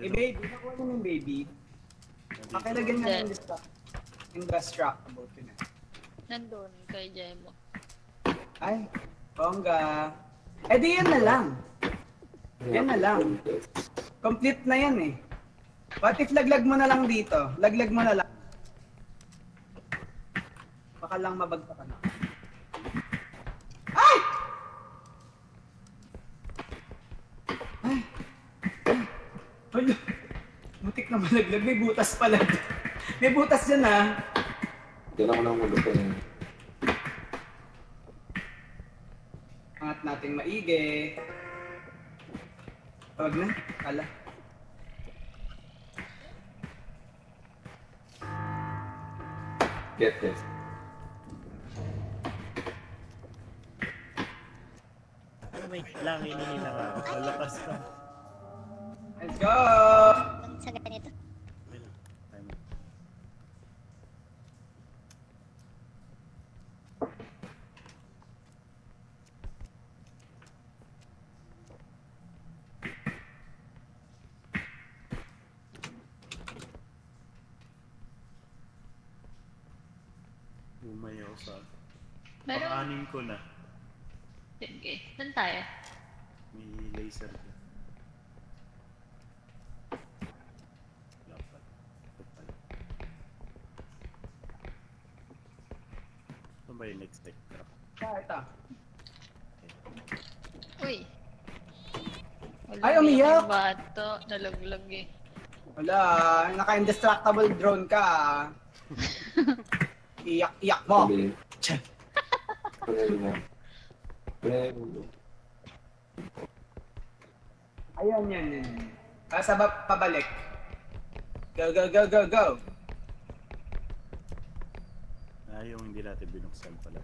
Eh baby, nakuha mo yung baby. Pakilagyan nga yung indestructible ko na. Nandun kay Jemo. Ay, bongga. Eh di yan na lang. Yan na lang. Complete na yan eh. What if laglag mo na lang dito? Laglag mo na lang. Baka lang mabagtakan na. Ay! Ay! Ay! Butik na malaglag. May butas pala. May butas dyan ah. Diyan ako nang mulutin. Angat nating maigi. Tawag na. Kala. Get this. Wait lang, hinihila ka. Malakas ka. Let's go! Sa ganito. Okay lang. Time. Umayaw sa... Meron? Pang-anin ko na. Sige, saan tayo? May laser ka. Dapat. Ito pala. Ito ba yung next step? Ito. Uy! Wala, Ay, umiyak! yung bato, nalaglag eh. Wala, naka-indestructible drone ka. Iyak-iyak mo. Sabihin. Panalo na. Panalo. Ayan, yan. Sa pabalik. Go, go, go, go, go. Yung hindi natin binuksan pala.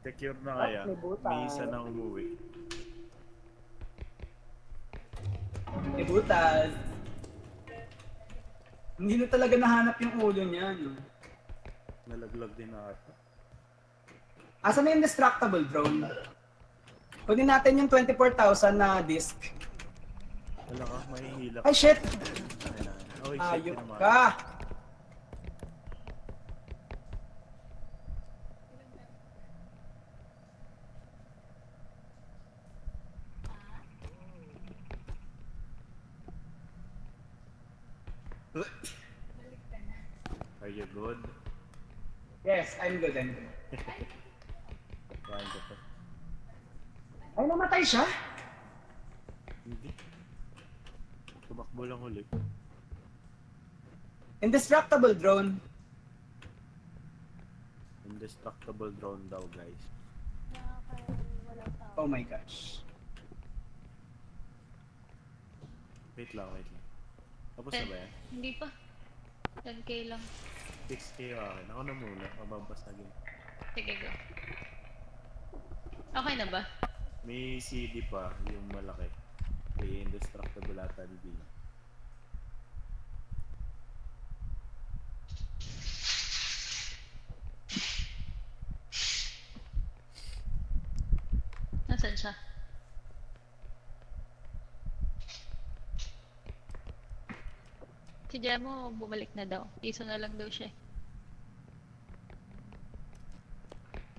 Secure na kaya. May butas. May isa na umuwi. May butas. Hindi na talaga nahanap yung ulo niya, no? Nalaglag din na ata. Asan na yung destructible drone? Kunin natin yung 24,000 na disc. Wala ka, may hila. Ay, shit! Ay, shit, Ayok tinamaan. ka! Are you good? Yes, I'm good. Kain ka pa. Ay, namatay siya? Hindi. Tumakbo lang ulit. Indestructible drone. Indestructible drone daw, guys. Oh my gosh. Wait lang. Tapos na ba yan? Hindi pa. 10k lang. 6K akin. Ako na muna. Mababasagin. Sige, go. Okay na ba? May CD pa, yung malaki. May indestructible ata ni Bina. Nasaan siya? Si Jemo, bumalik na daw. Piso na lang daw siya.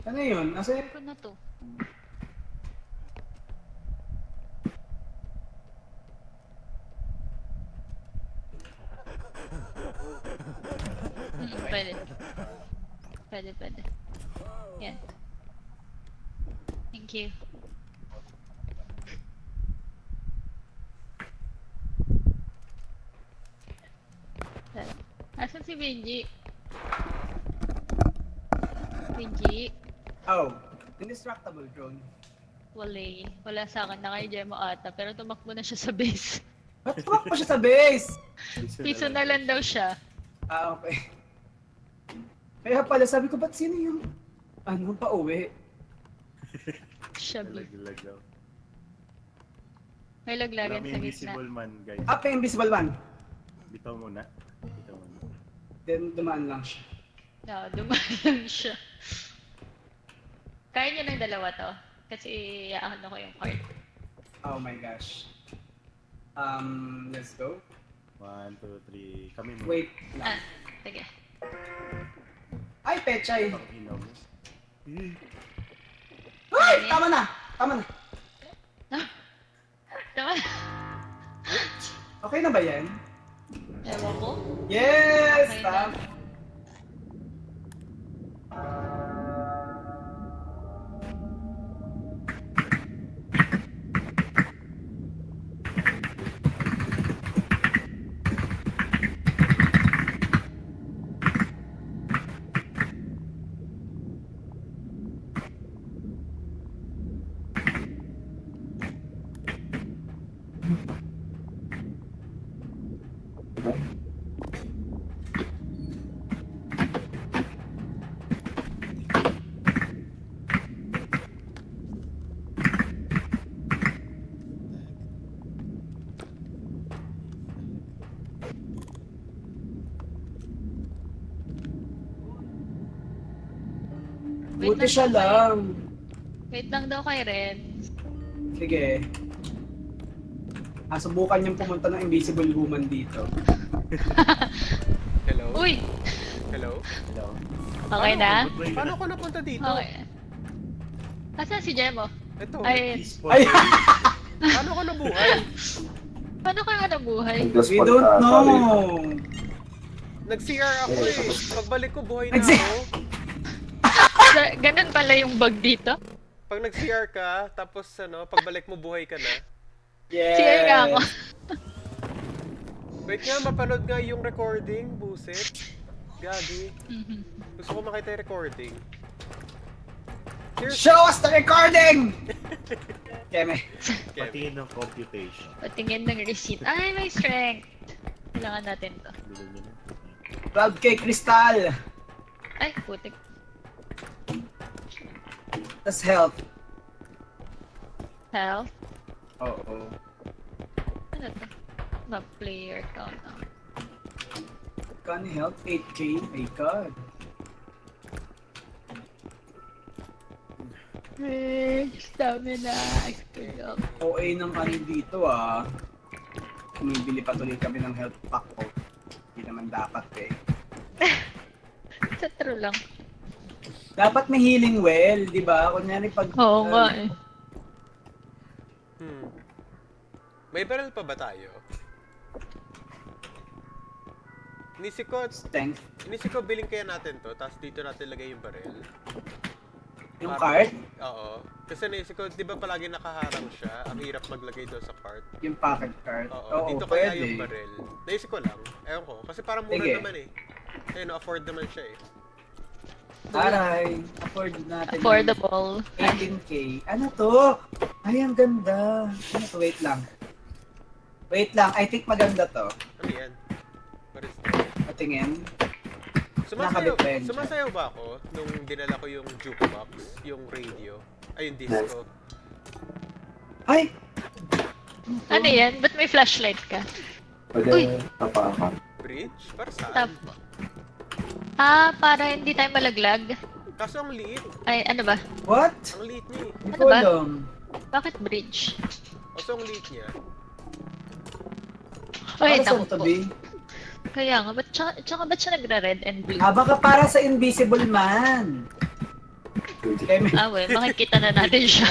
Ano yun? Nasa Ano na to? Pwede. Pwede. Yan. Thank you. Asan si Benji? Benji? Oh, indestructible drone. Wala sa akin na kay Jemo ata, pero tumakbo na siya sa base. Ba't tumakbo siya sa base? Piso na lang daw siya. Ah, okay. Kaya pala sabi ko, ba't sino yung pa-uwi? Siya. Lag daw. May laglagan May sa gitna. invisible man, guys. Ah, may invisible man. Bitaw muna. Then dumaan lang siya. No, dumaan lang siya. Kaya niya ng dalawa to. Kasi ano ko yung card. Oh my gosh. Let's go. 1, 2, 3. Kami mo. Wait lang. Sige. Ay, pechay! Pang-inaw mo. Ay! Tama na! Tama. Okay na ba yan? Ewan ko. Yes! Okay na. Tama. Buti siya lang. Wait lang daw kay Ren. Sige. Subukan niyang pumunta ng invisible woman dito. Hello? Uy! Hello? Hello. Okay na? Paano ko napunta dito? Okay. Asan si Jemo? Ito. Ay, Ay! Paano ko nabuhay? paano ka nga nabuhay? We don't know. Nag-CR ako eh. Pagbalik ko, buhay na Nag-CR? ako. Ganun pala yung bug dito? Pag nag-CR ka, tapos pagbalik mo, buhay ka na. Yes. CR nga ako. Wait nga, mapanood nga yung recording, buset. Gagi. Gusto ko makita yung recording. Cheers! Show us the recording! Keme. Patingin ng computation. Patingin ng receipt. Ay, may strength. Kailangan natin to. Bilog niyo na. Cloud cake crystal. Ay, putik. Tas health. Health? Oo. Ano to? Map player count. Can health 8k? My god. Stamina. Expert up. OA ng ano dito ah. Bumibili pa tuloy kami ng health pack ko. Hindi naman dapat eh. Sa true lang. Dapat may healing well, di ba? Kunyari pag... Oo nga eh. May barrel pa ba tayo? Strength. Inisip ko bilhin kaya natin to, tapos dito natin lagay yung barrel. Yung cart? Oo. Kasi naisip ko, di ba palagi nakaharang siya? Ang hirap maglagay doon sa cart. Yung pocket cart? Oo, dito kaya yung barrel. Naisip ko lang. Ewan ko. Kasi parang mura Sige. naman eh. Ayun, afford naman siya eh. Aray, afford natin. Affordable. 18k. Ano to? Ay, ang ganda. Ano to? Wait lang. Wait lang. I think maganda to. Ano yan? What is that? Patingin. Sumasayaw, Nakabit ba yan? sumasayaw ba ako nung dinala ko yung jukebox, yung radio, ay yung disco? Ay! Ano yan? Ba't may flashlight ka? Uy! Pwede tapakan. Bridge? Para saan? Tapo. Para hindi tayo malaglag. Kaso ang liit. Ay, ano ba? What? Ang liit niya eh. Hindi Ano ko ba? alam. Bakit bridge? Kaso ang liit niya. Ay, Para saan naku to, po. B? Kaya nga, tsaka ba't siya nagre-red and blue? Baka para sa Invisible Man. Kemel. We, makikita na natin siya.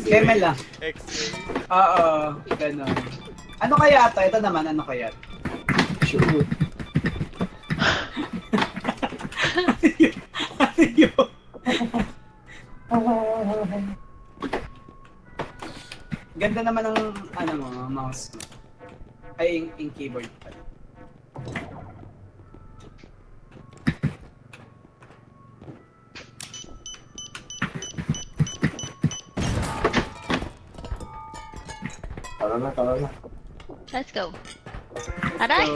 Kemel lang. X-ray. Oo, gano'n. Ano kaya ito? Ito naman, ano kaya? Shoot. Ano yun? Ganda naman ng ano mo, mouse mo. Ay, yung keyboard pala. Tara na. Let's go. Aray! So,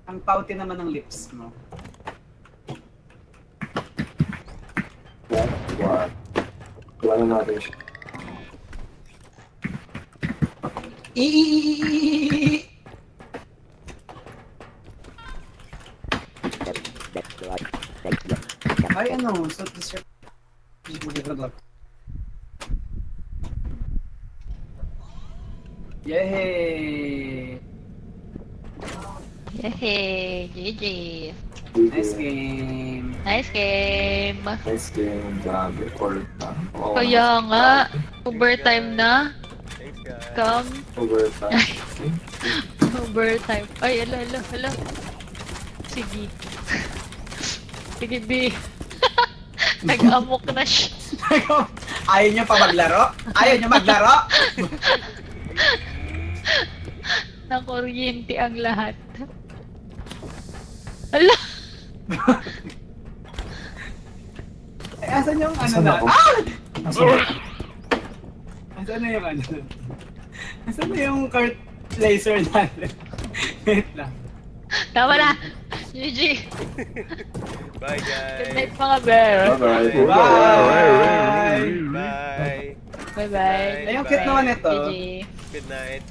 ang pouty naman ng lips mo. What? Wala na natin siya. Ay, ano? So, this Yay! Yehey! GG! Nice game! Nice game! Nice game. Grabe. Or Kaya nga, overtime na. Thanks, guys. Come, overtime. overtime. Ay, ala. Sige. Sige, B. Nag-amok na siya. Ayaw nyo pa maglaro? Ayaw nyo maglaro? Nakuryente ang lahat. Ala! Ay, asan yung ano Asan na? ako? Asan na yung ano? Asan na yung cart laser natin? Wait lang. Tama na! GG! Bye, Good guys. night mga bear! Bye-bye. Bye! Bye. Bye-bye! Ay, yung cute naman ito. GG! Good night.